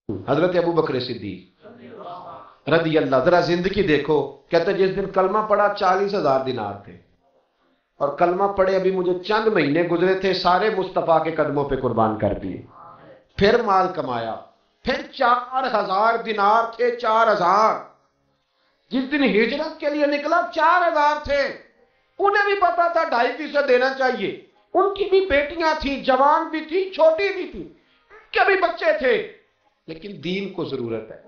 حضرت ابو بکر صدیق رضی اللہ, ذرا زندگی دیکھو. کہتے جس دن کلمہ پڑا 40,000 دینار تھے, اور کلمہ پڑے ابھی مجھے چند مہینے گزرے تھے, سارے مصطفیٰ کے قدموں پہ قربان کر دیے. پھر مال کمایا, پھر 4,000 دینار تھے, 4,000. جس دن ہجرت کے لیے نکلا 4,000 تھے. انہیں بھی پتا تھا 2.5% دینا چاہیے. ان کی بھی بیٹیاں تھیں, جوان بھی تھی, چھوٹی بھی تھی, کے بھی بچے تھے, لیکن دین کو ضرورت ہے.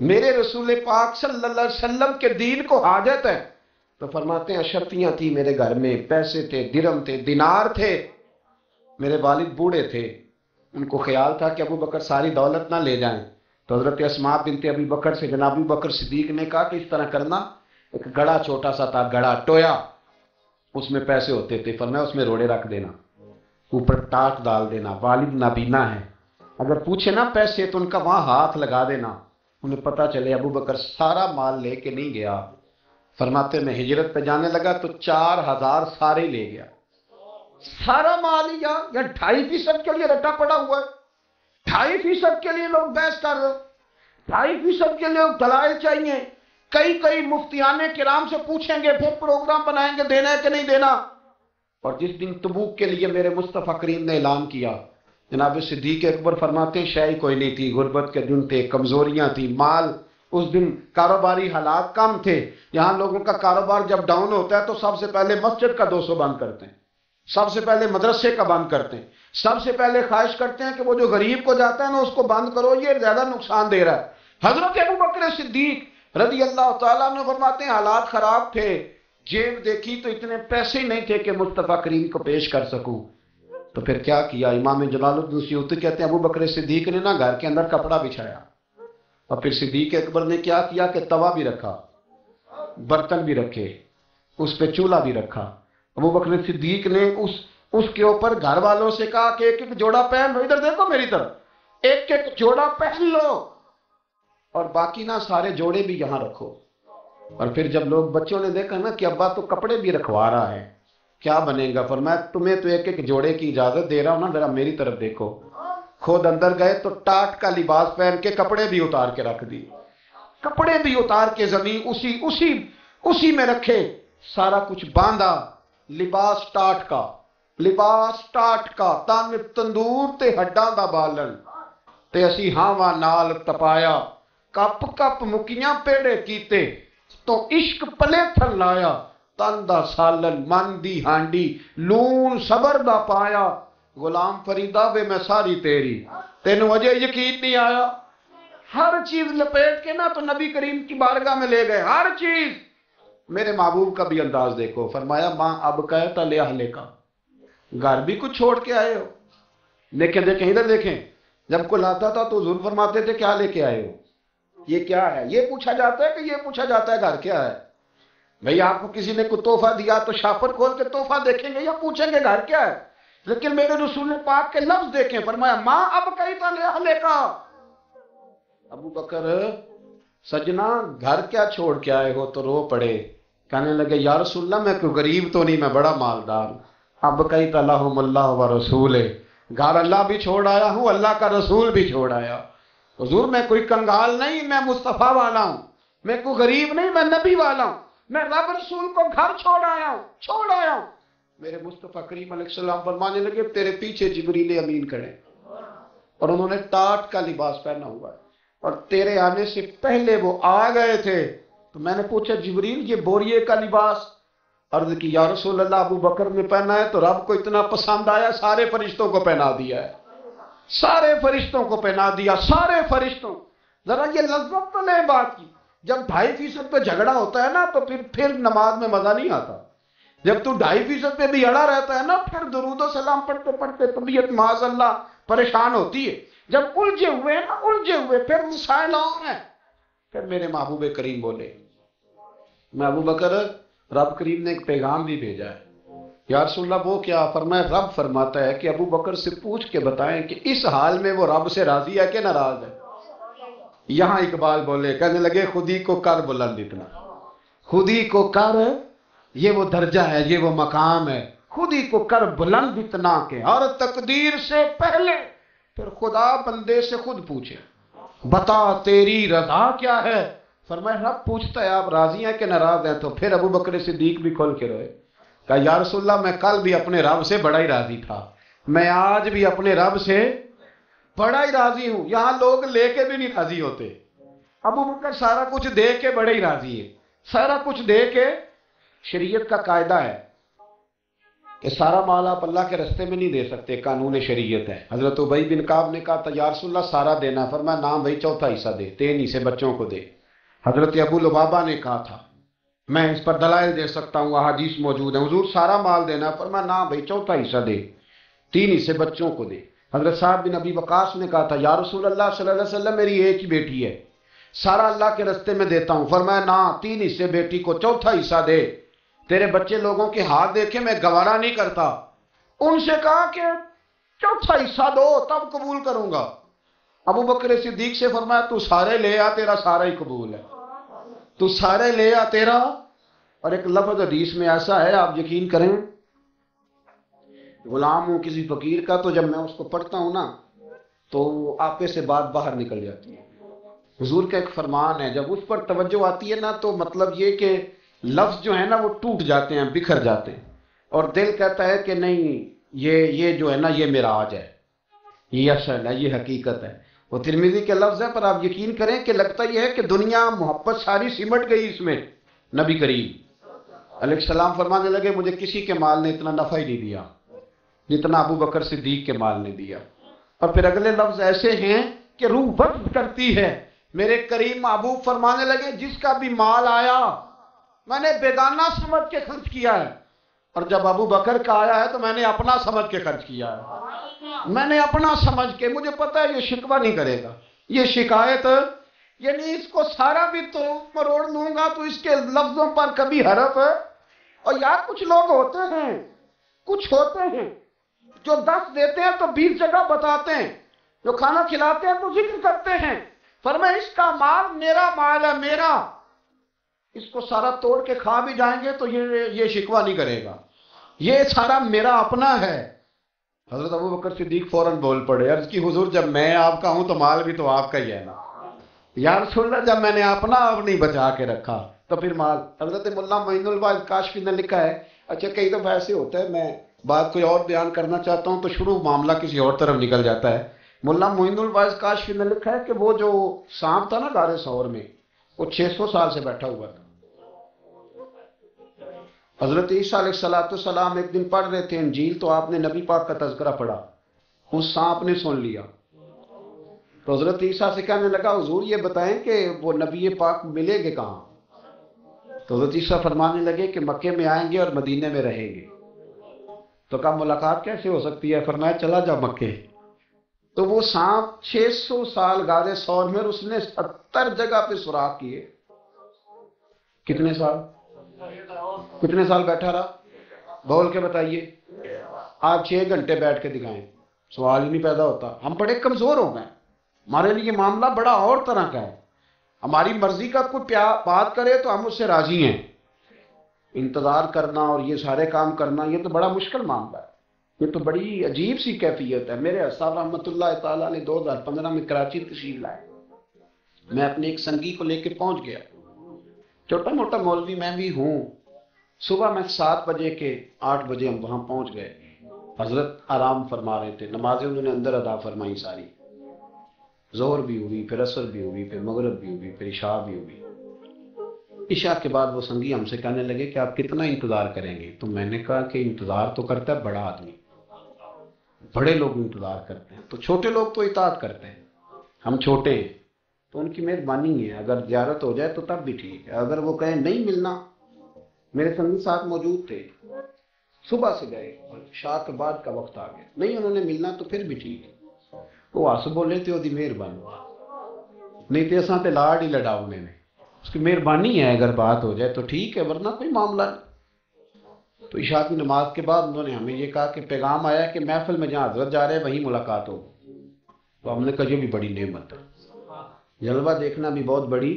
میرے رسول پاک صلی اللہ علیہ وسلم کے دین کو حاجت ہے. تو فرماتے ہیں اشرفیاں تھی میرے گھر میں, پیسے تھے, درہم تھے, دینار تھے. میرے والد بوڑھے تھے, ان کو خیال تھا کہ ابو بکر ساری دولت نہ لے جائیں. تو حضرت اسماء بنت ابی بکر سے جناب ابو بکر صدیق نے کہا کہ اس طرح کرنا, ایک گڑا چھوٹا سا تھا, گڑا ٹویا, اس میں پیسے ہوتے تھے. فرمایا اس میں روڑے رکھ دینا, اوپر ٹاٹ ڈال دینا, والد نابینا ہے, اگر پوچھے نا پیسے تو ان کا وہاں ہاتھ لگا دینا, انہیں پتا چلے ابو بکر سارا مال لے کے نہیں گیا. فرماتے میں ہجرت پہ جانے لگا تو 4,000 سارے لے گیا. سارا مال ہی یا 2.5% کے لیے رٹا پڑا ہوا ہے. 2.5% کے لیے لوگ بحث کر رہے, 2.5% کے لیے دلائل چاہیے. کئی مفتیان کرام سے پوچھیں گے, پھر پروگرام بنائیں گے دینا ہے کہ نہیں دینا. اور جس دن تبوک کے لیے میرے مصطفیٰ کریم نے اعلان کیا, جناب صدیق اکبر فرماتے ہیں شے کوئی نہیں تھی, غربت کے دن تھے, کمزوریاں تھی, مال اس دن کاروباری حالات کم تھے. یہاں لوگوں کا کاروبار جب ڈاؤن ہوتا ہے تو سب سے پہلے مسجد کا 200 بند کرتے ہیں, سب سے پہلے مدرسے کا بند کرتے ہیں, سب سے پہلے خواہش کرتے ہیں کہ وہ جو غریب کو جاتا ہے نا اس کو بند کرو, یہ زیادہ نقصان دے رہا ہے. حضرت ابو بکر صدیق رضی اللہ تعالیٰ عنہ فرماتے ہیں حالات خراب تھے, جیب دیکھی تو اتنے پیسے ہی نہیں تھے کہ مصطفیٰ کریم کو پیش کر سکوں. تو پھر کیا کیا, امام جلال الدین سیوطی کہتے ہیں ابو بکر صدیق نے نا گھر کے اندر کپڑا بچھایا, اور پھر صدیق اکبر نے کیا کیا کہ توا بھی رکھا, برتن بھی رکھے, اس پہ چولہا بھی رکھا. ابو بکر صدیق نے اس کے اوپر گھر والوں سے کہا کہ ایک ایک جوڑا پہن لو, ادھر دیکھو میری طرف, ایک ایک جوڑا پہن لو, اور باقی نا سارے جوڑے بھی یہاں رکھو. اور پھر جب لوگ بچوں نے دیکھا نا کہ ابا تو کپڑے بھی رکھوا رہا ہے, کیا بنے گا, فرمایا تمہیں تو ایک ایک جوڑے کی اجازت دے رہا ہوں نا, ذرا میری طرف دیکھو. خود اندر گئے تو ٹاٹ کا لباس پہن کے کپڑے بھی اتار کے رکھ دی, کپڑے بھی اتار کے زمین اسی میں رکھے, سارا کچھ باندھا, لباس ٹاٹ کا, تن تندور تے ہڈاں دا بالن, تے اسی ہاواں نال تپایا, کپ کپ مکیاں پیڑے کیتے, تو عشق پلے تھن لایا, تن دا سالن من دی ہانڈی, لون صبر دا پایا, غلام فریدا وے میں ساری تیری, تینوں وجہ یقین نہیں آیا. ہر چیز لپیٹ کے نا تو نبی کریم کی بارگاہ میں لے گئے, ہر چیز. میرے محبوب کا بھی انداز دیکھو, فرمایا ماں اب کہتا لے اہلے کا, گھر بھی کچھ چھوڑ کے آئے ہو. دیکھیں ادھر دیکھیں, جب کوئی لاتا تھا تو حضور فرماتے تھے کیا لے کے آئے ہو, یہ کیا ہے, یہ پوچھا جاتا ہے کہ یہ پوچھا جاتا ہے گھر کیا ہے. بھئی آپ کو کسی نے کوئی تحفہ دیا تو شاپر کھول کے تحفہ دیکھیں گے یا پوچھیں گے گھر کیا ہے. لیکن میرے رسول پاک کے لفظ دیکھیں, فرمایا ماں اب کہتا لے اہلے کا. ابو بکر سجنا گھر کیا چھوڑ کے آئے ہو, تو رو پڑے, کہنے لگے یا رسول اللہ میں کوئی غریب تو نہیں, میں بڑا مالدار. اب کہتا لہم اللہ و رسول, گھر اللہ بھی چھوڑ آیا ہوں, اللہ کا رسول بھی چھوڑ آیا. حضور میں کوئی کنگال نہیں, میں مصطفیٰ والا ہوں, میں کوئی غریب نہیں, میں نبی والا ہوں, میں رب رسول کو گھر چھوڑ آیا ہوں. میرے مصطفیٰ کریم علیہ السلام فرمانے لگے تیرے پیچھے جبریل امین کھڑے, اور انہوں نے ٹاٹ کا لباس پہنا ہوا ہے, اور تیرے آنے سے پہلے وہ آ گئے تھے. تو میں نے پوچھا جبریل یہ بوریے کا لباس, عرض کی یا رسول اللہ ابو بکر نے پہنا ہے تو رب کو اتنا پسند آیا سارے فرشتوں کو پہنا دیا ہے, سارے فرشتوں کو پہنا دیا, سارے فرشتوں. ذرا یہ لذت تو لے بات کی, جب 2.5% پہ جھگڑا ہوتا ہے نا تو پھر نماز میں مزہ نہیں آتا. جب تو 2.5% پہ بھی اڑا رہتا ہے نا, پھر درود و سلام پڑھتے پڑھتے طبیعت معاذ اللہ پریشان ہوتی ہے. جب الجھے ہوئے پھر مسائل اور ہیں. پھر میرے محبوب کریم بولے, میں ابو بکر رب کریم نے ایک پیغام بھی بھیجا ہے. یا رسول اللہ وہ کیا؟ فرمایا رب فرماتا ہے کہ ابو بکر سے پوچھ کے بتائیں کہ اس حال میں وہ رب سے راضی ہے کہ ناراض ہے. یہاں اقبال بولے, کہنے لگے خود ہی کو کر بلند اتنا, خود ہی کو کر, یہ وہ درجہ ہے, یہ وہ مقام ہے, خود ہی کو کر بلند اتنا کہ ہر تقدیر سے پہلے پھر خدا بندے سے خود پوچھے. بتا تیری رضا کیا ہے؟ فرمایا رب پوچھتا ہے آپ راضی ہیں کہ ناراض ہیں؟ تو پھر ابو بکر صدیق بھی کھول کے روئے، کہا یا رسول اللہ میں کل بھی اپنے رب سے بڑا ہی راضی تھا، میں آج بھی اپنے رب سے بڑا ہی راضی ہوں۔ یہاں لوگ لے کے بھی نہیں راضی ہوتے، ابو بکر سارا کچھ دے کے بڑے ہی راضی ہے، سارا کچھ دے کے۔ شریعت کا قاعدہ ہے کہ سارا مال آپ اللہ کے رستے میں نہیں دے سکتے، قانون شریعت ہے۔ حضرت ابی بن کعب نے کہا تھا یا رسول اللہ سارا دینا، فرمایا نام بھائی چوتھا حصہ دے، 3 حصے بچوں کو دے۔ حضرت ابو لبابہ نے کہا تھا میں اس پر دلائل دے سکتا ہوں، احادیث موجود ہیں، حضور سارا مال دینا، فرمایا نام بھائی چوتھا حصہ دے، 3 حصے بچوں کو دے۔ حضرت سعد بن ابی وقاص نے کہا تھا یا رسول اللہ صلی اللہ علیہ وسلم میری ایک ہی بیٹی ہے، سارا اللہ کے رستے میں دیتا ہوں، فرمایا نہ، 3 حصے بیٹی کو، چوتھا حصہ دے، تیرے بچے لوگوں کے ہاتھ دیکھے میں گوارا نہیں کرتا۔ ان سے کہا کہ چوتھا حصہ دو تب قبول کروں گا۔ ابو بکر صدیق سے فرمایا تو سارے لے آ، تیرا سارا ہی قبول ہے، تو سارے لے آ تیرا۔ اور ایک لفظ حدیث میں ایسا ہے آپ یقین کریں، غلام ہوں کسی فقیر کا، تو جب میں اس کو پڑھتا ہوں نا تو آپے سے بات باہر نکل جاتی ہے۔ حضور کا ایک فرمان ہے جب اس پر توجہ آتی ہے نا تو مطلب یہ کہ لفظ جو ہے نا وہ ٹوٹ جاتے ہیں، بکھر جاتے ہیں، اور دل کہتا ہے کہ نہیں یہ جو ہے نا یہ معراج ہے، یہ اصل ہے، یہ حقیقت ہے۔ وہ ترمذی کے لفظ ہے، پر آپ یقین کریں کہ لگتا یہ ہے کہ دنیا محبت ساری سمٹ گئی اس میں۔ نبی کریم علیہ السلام فرمانے لگے مجھے کسی کے مال نے اتنا نفع ہی نہیں دیا جتنا ابو بکر صدیق کے مال نے دیا۔ اور پھر اگلے لفظ ایسے ہیں کہ روح وقت کرتی ہے۔ میرے کریم محبوب فرمانے لگے جس کا بھی مال آیا میں نے بیگانہ سمجھ کے خرچ کیا ہے، اور جب ابو بکر کا آیا ہے تو میں نے اپنا سمجھ کے خرچ کیا ہے، میں نے اپنا سمجھ کے، مجھے پتا ہے یہ شکوہ نہیں کرے گا، یہ شکایت، یعنی اس کو سارا بھی تو مروڑ لوں گا تو اس کے لفظوں پر کبھی حرف۔ اور یار کچھ لوگ ہوتے ہیں، کچھ ہوتے ہیں جو 10 دیتے ہیں تو 20 جگہ بتاتے ہیں، جو کھانا کھلاتے ہیں تو ذکر کرتے ہیں، فرمایا اس کا مال میرا مال ہے، میرا، اس کو سارا توڑ کے کھا بھی جائیں گے تو یہ شکوہ نہیں کرے گا، یہ سارا میرا اپنا ہے۔ حضرت ابو بکر صدیق فوراً بول پڑے، عرض کی حضور جب میں آپ کا ہوں تو مال بھی تو آپ کا ہی ہے نا۔ یا رسول اللہ جب میں نے اپنا آپ نہیں بچا کے رکھا تو پھر مال۔ حضرت مولانا معین الواعظ کاشفی نے لکھا ہے، اچھا کئی دفعہ ایسے ہوتا ہے میں بات کوئی اور بیان کرنا چاہتا ہوں تو شروع معاملہ کسی اور طرف نکل جاتا ہے۔ مولانا معین الواعظ کاشفی نے لکھا ہے کہ وہ جو سانپ تھا نا غار ثور میں، وہ 600 سال سے بیٹھا ہوا تھا۔ حضرت عیسیٰ علیہ السلام ایک دن پڑھ رہے تھے انجیل، تو آپ نے نبی پاک کا تذکرہ پڑھا، اس سانپ نے سن لیا، تو حضرت عیسیٰ سے کہنے لگا حضور یہ بتائیں کہ وہ نبی پاک ملیں گے کہاں؟ تو حضرت عیسیٰ فرمانے لگے کہ مکے میں آئیں گے اور مدینے میں رہیں گے۔ تو کہا ملاقات کیسے ہو سکتی ہے؟ فرمایا چلا جا مکے۔ تو وہ سانپ 600 سال غار ثور میں، اس نے 70 جگہ پہ سوراخ کیے۔ کتنے سال بیٹھا رہا؟ بول کے بتائیے۔ آپ 6 گھنٹے بیٹھ کے دکھائیں، سوال ہی نہیں پیدا ہوتا۔ ہم بڑے کمزور ہو گئے، ہمارے لیے معاملہ بڑا اور طرح کا ہے، ہماری مرضی کا کوئی بات کرے تو ہم اس سے راضی ہیں، انتظار کرنا اور یہ سارے کام کرنا یہ تو بڑا مشکل معاملہ ہے، یہ تو بڑی عجیب سی کیفیت ہے۔ میرے صاحب رحمۃ اللہ تعالیٰ نے 2015 میں کراچی تشریف لائے، میں اپنے ایک سنگی کو لے کے پہنچ گیا، چھوٹا موٹا مولوی میں بھی ہوں۔ صبح میں 7 بجے کے 8 بجے ہم وہاں پہنچ گئے، حضرت آرام فرما رہے تھے، نمازیں انہوں نے اندر ادا فرمائی ساری، ظہر بھی ہوئی، پھر عصر بھی ہوئی، پھر مغرب بھی ہوئی، پھر عشاء بھی ہوئی۔ عشاء کے بعد وہ سنگی ہم سے کہنے لگے کہ آپ کتنا انتظار کریں گے؟ تو میں نے کہا کہ انتظار تو کرتا ہے بڑا آدمی، بڑے لوگ انتظار کرتے ہیں، تو چھوٹے لوگ تو اطاعت کرتے ہیں، ہم چھوٹے ہیں تو ان کی مہربانی ہے، اگر زیارت ہو جائے تو تب بھی ٹھیک ہے، اگر وہ کہیں نہیں ملنا۔ میرے سنگی ساتھ موجود تھے، صبح سے گئے، عشاء کے بعد کا وقت آ گیا، نہیں انہوں نے ملنا تو پھر بھی ٹھیک ہے، وہ آس بولے تھے وہ دی مہربانی، نہیں تو اساں تے لاڑ ہی لڑاؤنے نے، اس کی مہربانی ہے، اگر بات ہو جائے تو ٹھیک ہے ورنہ کوئی معاملہ نہیں۔ تو عشاء کی نماز کے بعد انہوں نے ہمیں یہ کہا کہ پیغام آیا کہ محفل میں جہاں حضرت جا رہے ہیں وہیں ملاقات ہو، تو ہم نے کہا یہ بھی بڑی نعمت ہے، جلوہ دیکھنا بھی بہت بڑی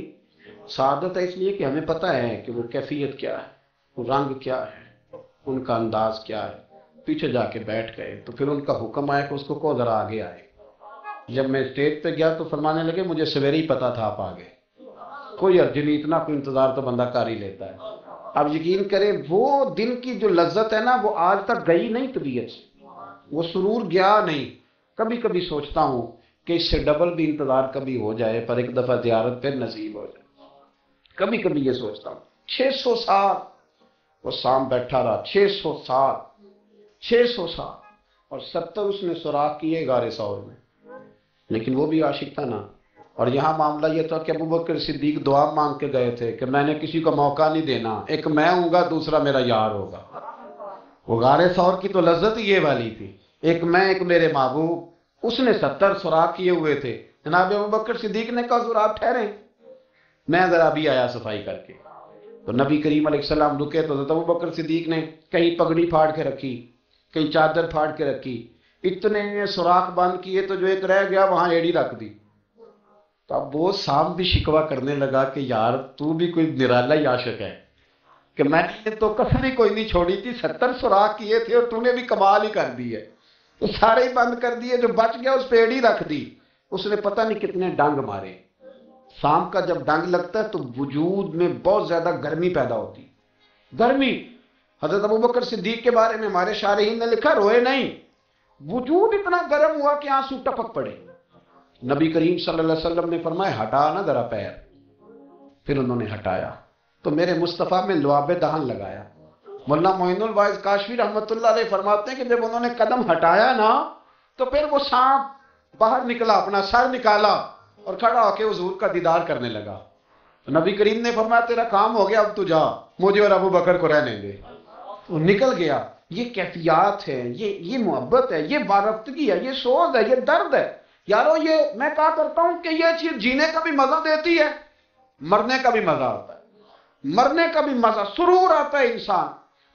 سعادت ہے، اس لیے کہ ہمیں پتہ ہے کہ وہ کیفیت کیا ہے، وہ رنگ کیا ہے، ان کا انداز کیا ہے۔ پیچھے جا کے بیٹھ گئے تو پھر ان کا حکم آیا کہ اس کو ذرا آگے آئے، جب میں اسٹیج پہ گیا تو فرمانے لگے مجھے سویرے ہی پتا تھا آپ آ گئے، کوئی عرض نہیں، اتنا کوئی انتظار تو بندہ کر ہی لیتا ہے۔ اب یقین کریں وہ دن کی جو لذت ہے نا وہ آج تک گئی نہیں طبیعت سے، وہ سرور گیا نہیں۔ کبھی کبھی سوچتا ہوں کہ اس سے ڈبل بھی انتظار کبھی ہو جائے پر ایک دفعہ زیارت پھر نصیب ہو جائے۔ کبھی کبھی یہ سوچتا ہوں 600 سال وہ سام بیٹھا رہا، 600 سال، 600 سال، اور 70 اس نے سوراخ کیے غار ثور میں، لیکن وہ بھی عاشق تھا نا۔ اور یہاں معاملہ یہ تھا کہ ابوبکر صدیق دعا مانگ کے گئے تھے کہ میں نے کسی کو موقع نہیں دینا، ایک میں ہوں گا دوسرا میرا یار ہوگا۔ وہ غار ثور کی تو لذت یہ والی تھی، ایک میں ایک میرے محبوب۔ اس نے 70 سوراخ کیے ہوئے تھے، جناب ابوبکر صدیق نے کہا حضور آپ ٹھہریں، میں ذرا بھی آیا صفائی کر کے۔ تو نبی کریم علیہ السلام رکے تو حضرت ابوبکر صدیق نے کہیں پگڑی پھاڑ کے رکھی، کہیں چادر پھاڑ کے رکھی، اتنے سوراخ بند کیے تو جو ایک رہ گیا وہاں ایڑی رکھ دی۔ تو اب وہ سام بھی شکوہ کرنے لگا کہ یار تو بھی کوئی نرالا ہی عاشق ہے کہ میں نے تو کسر ہی کوئی نہیں چھوڑی تھی، 70 سوراخ کیے تھے اور تو نے بھی کمال ہی کر دی ہے، تو سارے ہی بند کر دیے، جو بچ گیا اس پہ ایڑی رکھ دی۔ اس نے پتہ نہیں کتنے ڈنگ مارے۔ سام کا جب ڈنگ لگتا ہے تو وجود میں بہت زیادہ گرمی پیدا ہوتی، گرمی۔ حضرت ابوبکر صدیق کے بارے میں ہمارے شارحین نے لکھا روئے نہیں، وجود اتنا گرم ہوا کہ آنسو ٹپک پڑے۔ نبی کریم صلی اللہ علیہ وسلم نے فرمایا ہٹا نا ذرا پیر، پھر انہوں نے ہٹایا تو میرے مصطفیٰ میں لعاب دہن لگایا۔ مولانا معین الواعظ کاشفی رحمۃ اللہ علیہ فرماتے ہیں کہ جب انہوں نے قدم ہٹایا نا تو پھر وہ سانپ باہر نکلا، اپنا سر نکالا اور کھڑا ہو کے حضور کا دیدار کرنے لگا۔ تو نبی کریم نے فرمایا تیرا کام ہو گیا، اب تو جا، مجھے اور ابو بکر کو رہنے دے۔ وہ نکل گیا۔ یہ کیفیات ہے، یہ محبت ہے، یہ وارفتگی ہے، یہ سوز ہے، یہ درد ہے۔ یارو یہ میں کہا کرتا ہوں کہ یہ چیز جینے کا بھی مزہ دیتی ہے، مرنے کا بھی مزہ آتا ہے، مرنے کا بھی مزہ، سرور آتا ہے انسان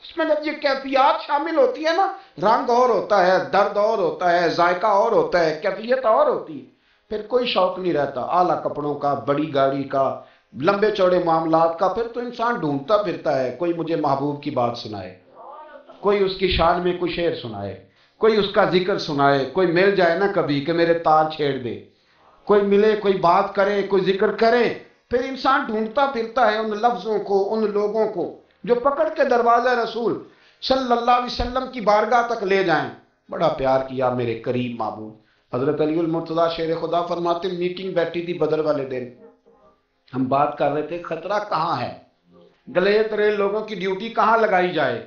اس میں جب یہ کیفیات شامل ہوتی ہے نا، رنگ اور ہوتا ہے، درد اور ہوتا ہے، ذائقہ اور ہوتا ہے، کیفیت اور ہوتی ہے، پھر کوئی شوق نہیں رہتا اعلیٰ کپڑوں کا، بڑی گاڑی کا، لمبے چوڑے معاملات کا۔ پھر تو انسان ڈھونڈتا پھرتا ہے کوئی مجھے محبوب کی بات سنائے، کوئی اس کی شان میں کوئی شعر سنائے، کوئی اس کا ذکر سنائے، کوئی مل جائے نا کبھی کہ میرے تار چھیڑ دے، کوئی ملے، کوئی بات کرے، کوئی ذکر کرے۔ پھر انسان ڈھونڈتا پھرتا ہے ان لفظوں کو، ان لوگوں کو جو پکڑ کے دروازہ رسول صلی اللہ علیہ وسلم کی بارگاہ تک لے جائیں۔ بڑا پیار کیا میرے کریم محبوب۔ حضرت علی المرتضیٰ شیر خدا فرماتے میٹنگ بیٹھی تھی بدر والے دن، ہم بات کر رہے تھے خطرہ کہاں ہے، گلے ترے لوگوں کی ڈیوٹی کہاں لگائی جائے۔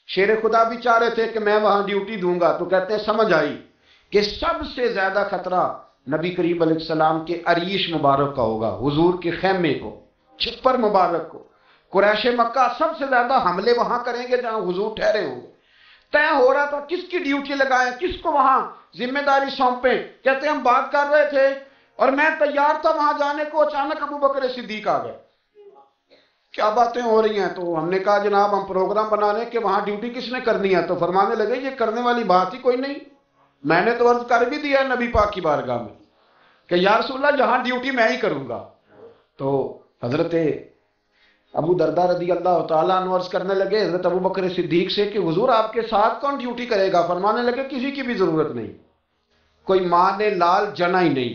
شیر خدا بھی چاہ رہے تھے کہ میں وہاں ڈیوٹی دوں گا، تو کہتے ہیں سمجھ آئی کہ سب سے زیادہ خطرہ نبی کریم علیہ السلام کے عریش مبارک کا ہوگا، حضور کے خیمے کو، چھپر مبارک کو۔ قریش مکہ سب سے زیادہ حملے وہاں کریں گے جہاں حضور ٹھہرے ہوں گے۔ طے ہو رہا تھا کس کی ڈیوٹی لگائیں، کس کو وہاں ذمہ داری سونپیں۔ کہتے ہیں ہم بات کر رہے تھے اور میں تیار تھا وہاں جانے کو، اچانک ابو بکر صدیق آ گئے۔ کیا باتیں ہو رہی ہیں؟ تو ہم نے کہا جناب ہم پروگرام بنا رہے ہیں کہ وہاں ڈیوٹی کس نے کرنی ہے۔ تو فرمانے لگے یہ کرنے والی بات ہی کوئی نہیں، میں نے تو عرض کر بھی دیا ہے نبی پاک کی بارگاہ میں کہ یا رسول اللہ یہاں ڈیوٹی میں ہی کروں گا۔ تو حضرت ابو دردہ رضی اللہ تعالیٰ عنہ عرض کرنے لگے حضرت ابو بکر صدیق سے کہ حضور آپ کے ساتھ کون ڈیوٹی کرے گا؟ فرمانے لگے کسی کی بھی ضرورت نہیں، کوئی ماں نے لال جنا ہی نہیں،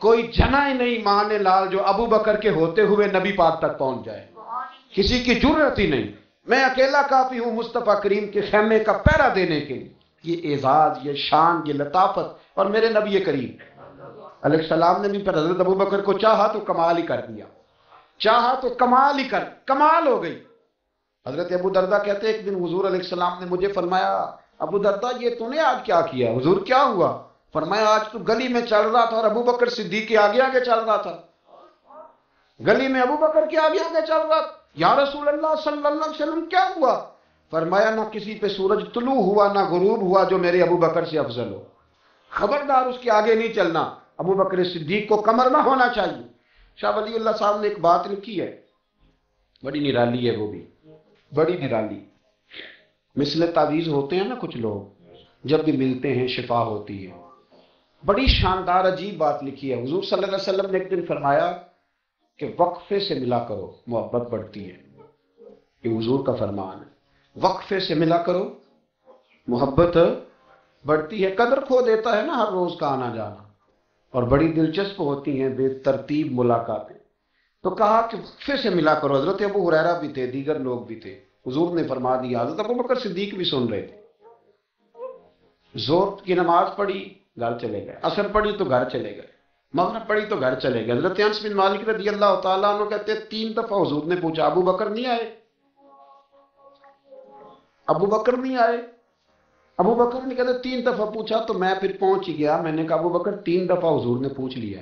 کوئی جنا ہی نہیں ماں نے لال جو ابو بکر کے ہوتے ہوئے نبی پاک تک پہنچ جائے، کسی کی جرت ہی نہیں، میں اکیلا کافی ہوں مصطفیٰ کریم کے خیمے کا پہرا دینے کے لیے۔ یہ اعزاز، یہ شان، یہ لطافت، اور میرے نبی کریم علیہ السلام نے بھی پھر حضرت ابو بکر کو چاہا تو کمال ہی کر دیا، چاہا تو کمال ہی کمال ہو گئی۔ حضرت ابو دردہ کہتے ایک دن حضور علیہ السلام نے مجھے فرمایا ابو دردہ یہ تو نے آج کیا کیا؟ حضور کیا ہوا؟ فرمایا آج تو گلی میں چل رہا تھا اور ابو بکر صدیق کے آگے آگے چل رہا تھا، گلی میں ابو بکر کے آگے آگے چل رہا تھا۔ یا رسول اللہ صلی اللہ علیہ وسلم کیا ہوا؟ فرمایا نہ کسی پہ سورج طلوع ہوا نہ غروب ہوا جو میرے ابو بکر سے افضل ہو، خبردار اس کے آگے نہیں چلنا، ابو بکر صدیق کو کمر نہ ہونا چاہیے۔ شاہ ولی اللہ صاحب نے ایک بات لکھی ہے، بڑی نرالی ہے، وہ بھی بڑی نرالی۔ مثل تعویذ ہوتے ہیں نا کچھ لوگ، جب بھی ملتے ہیں شفا ہوتی ہے۔ بڑی شاندار عجیب بات لکھی ہے۔ حضور صلی اللہ علیہ وسلم نے ایک دن فرمایا کہ وقفے سے ملا کرو محبت بڑھتی ہے، یہ حضور کا فرمان ہے، وقفے سے ملا کرو محبت بڑھتی ہے۔ قدر کھو دیتا ہے نا ہر روز کا آنا جانا، اور بڑی دلچسپ ہوتی ہیں بے ترتیب ملاقاتیں. تو کہا کہ وقفے سے ملا کرو. حضرت ابو ہریرہ بھی تھے، دیگر لوگ بھی تھے. حضور نے فرما دیا. حضرت ابو بکر صدیق بھی سن رہے تھے. زور کی نماز پڑھی، گھر چلے گئے. عصر پڑھی تو گھر چلے گئے. مغرب پڑھی تو گھر چلے گئے. حضرت انس بن مالک رضی اللہ تعالیٰ عنہ کہتے ہیں 3 دفعہ حضور نے پوچھا ابو بکر نہیں آئے؟ ابو بکر نہیں آئے؟ ابو بکر نے کہتے 3 دفعہ پوچھا تو میں پھر پہنچ گیا. میں نے کہا ابو بکر 3 دفعہ حضور نے پوچھ لیا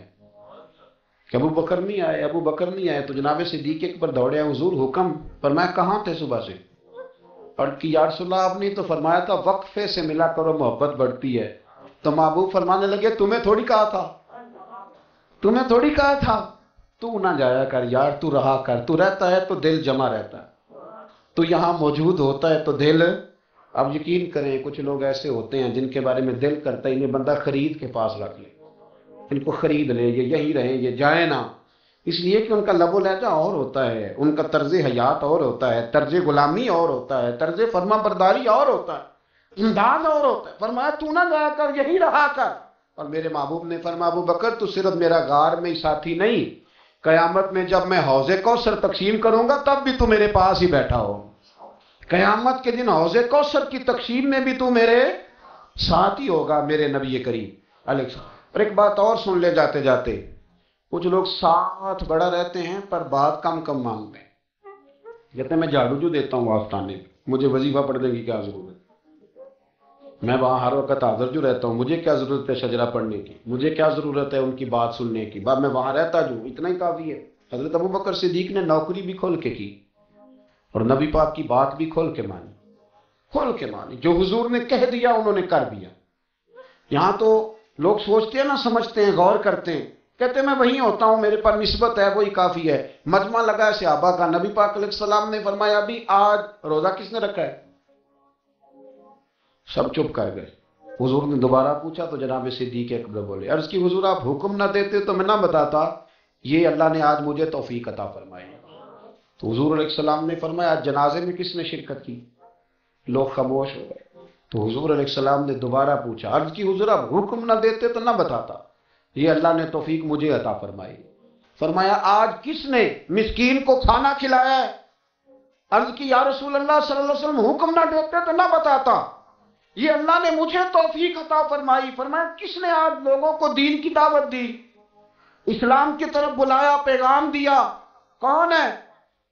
کہ ابو بکر نہیں آئے، ابو بکر نہیں آئے. تو جناب صدیق اکبر دوڑے، حضور حکم. فرمایا کہاں تھے صبح سے؟ اور کہ یا رسول اللہ آپ نے تو فرمایا تھا وقفے سے ملا کرو محبت بڑھتی ہے. تو محبوب فرمانے لگے تمہیں تھوڑی کہا تھا، تمہیں تھوڑی کہا تھا تو نہ جایا کر یار، تو رہا کر. تو رہتا ہے تو دل جمع رہتا ہے، تو یہاں موجود ہوتا ہے تو دل. اب یقین کریں کچھ لوگ ایسے ہوتے ہیں جن کے بارے میں دل کرتا ہے انہیں بندہ خرید کے پاس رکھ لے، ان کو خرید لے، یہ یہی رہیں، یہ جائیں نہ. اس لیے کہ ان کا لب و لہجہ اور ہوتا ہے، ان کا طرز حیات اور ہوتا ہے، طرز غلامی اور ہوتا ہے، طرز فرما برداری اور ہوتا ہے، انداز اور ہوتا ہے. فرمایا تو نہ جایا کر، یہی رہا کر. اور میرے محبوب نے فرمایا ابو بکر تو صرف میرا غار میں ہی ساتھی نہیں، قیامت میں جب میں حوض کوثر تقسیم کروں گا تب بھی تو میرے پاس ہی بیٹھا ہو. قیامت کے دن حوض کوثر کی تقسیم میں بھی تو میرے ساتھ ہی ہوگا میرے نبی کریم علیہ السلام. اور ایک بات اور سن لے جاتے جاتے، کچھ لوگ ساتھ بڑا رہتے ہیں پر بات کم کم مانگتے ہیں. کہتے ہیں میں جھاڑو جو دیتا ہوں آستانے میں، مجھے وظیفہ پڑھنے کی کیا ضرورت ہے؟ میں وہاں ہر وقت حاضر جو رہتا ہوں، مجھے کیا ضرورت ہے شجرہ پڑھنے کی؟ مجھے کیا ضرورت ہے ان کی بات سننے کی؟ میں وہاں رہتا جو اتنا ہی کافی ہے. حضرت ابو بکر صدیق نے نوکری بھی کھول کے کی اور نبی پاک کی بات بھی کھول کے مانی، کھول کے مانی. جو حضور نے کہہ دیا انہوں نے کر دیا. یہاں تو لوگ سوچتے ہیں نہ سمجھتے ہیں، غور کرتے ہیں، کہتے ہیں میں وہیں ہوتا ہوں، میرے پر نسبت ہے وہی کافی ہے. مجمع لگا ہے صحابہ کا. نبی پاک علیہ السلام نے فرمایا ابھی آج روزہ کس نے رکھا ہے؟ سب چپ کر گئے. حضور نے دوبارہ پوچھا تو جناب صدیق اکبر بولے عرض کی حضور آپ حکم نہ دیتے تو میں نہ بتاتا، یہ اللہ نے آج مجھے توفیق عطا فرمائی. تو حضور علیہ السلام نے فرمایا آج جنازے میں کس نے شرکت کی؟ لوگ خاموش ہو گئے. تو حضور علیہ السلام نے دوبارہ پوچھا عرض کی حضور آپ حکم نہ دیتے تو نہ بتاتا، یہ اللہ نے توفیق مجھے عطا فرمائی. فرمایا آج کس نے مسکین کو کھانا کھلایا ہے؟ عرض کی یا رسول اللہ صلی اللہ علیہ وسلم حکم نہ دیتے تو نہ بتاتا، یہ اللہ نے مجھے توفیق عطا فرمائی. فرمایا کس نے آج لوگوں کو دین کی دعوت دی، اسلام کی طرف بلایا، پیغام دیا؟ کون ہے؟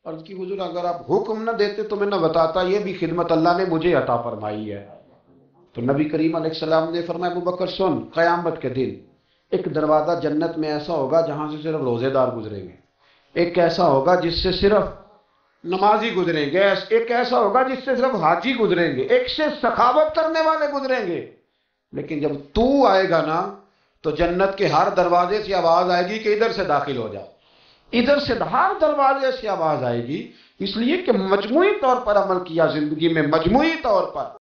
عرض کی حضور اگر آپ حکم نہ دیتے تو میں نہ بتاتا، یہ بھی خدمت اللہ نے مجھے عطا فرمائی ہے. تو نبی کریم علیہ السلام نے فرمایا ابو بکر سن، قیامت کے دن ایک دروازہ جنت میں ایسا ہوگا جہاں سے صرف روزے دار گزریں گے، ایک ایسا ہوگا جس سے صرف نمازی گزریں گے، ایک ایسا ہوگا جس سے صرف حاجی گزریں گے، ایک سے سخاوت کرنے والے گزریں گے. لیکن جب تو آئے گا نا تو جنت کے ہر دروازے سے آواز آئے گی کہ ادھر سے داخل ہو جا، ادھر سے ہر دروازے سے آواز آئے گی. اس لیے کہ مجموعی طور پر عمل کیا زندگی میں، مجموعی طور پر